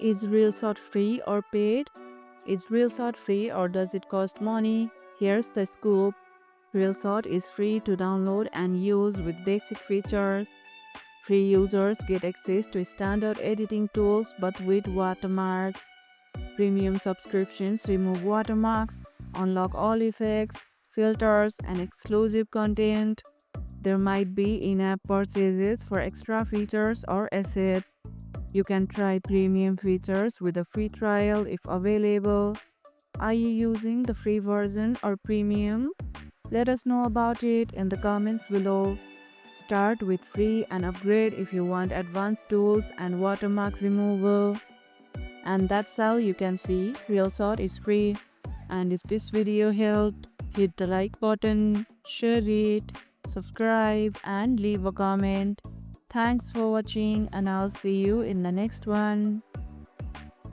Is Reelshot free or paid? Is Reelshot free or does it cost money? Here's the scoop. Reelshot is free to download and use with basic features. Free users get access to standard editing tools but with watermarks. Premium subscriptions remove watermarks, unlock all effects, filters, and exclusive content. There might be in-app purchases for extra features or assets. You can try premium features with a free trial if available. Are you using the free version or premium? Let us know about it in the comments below. Start with free and upgrade if you want advanced tools and watermark removal. And that's how you can see Reelshot is free. And if this video helped, hit the like button, share it, subscribe and leave a comment. Thanks for watching and I'll see you in the next one.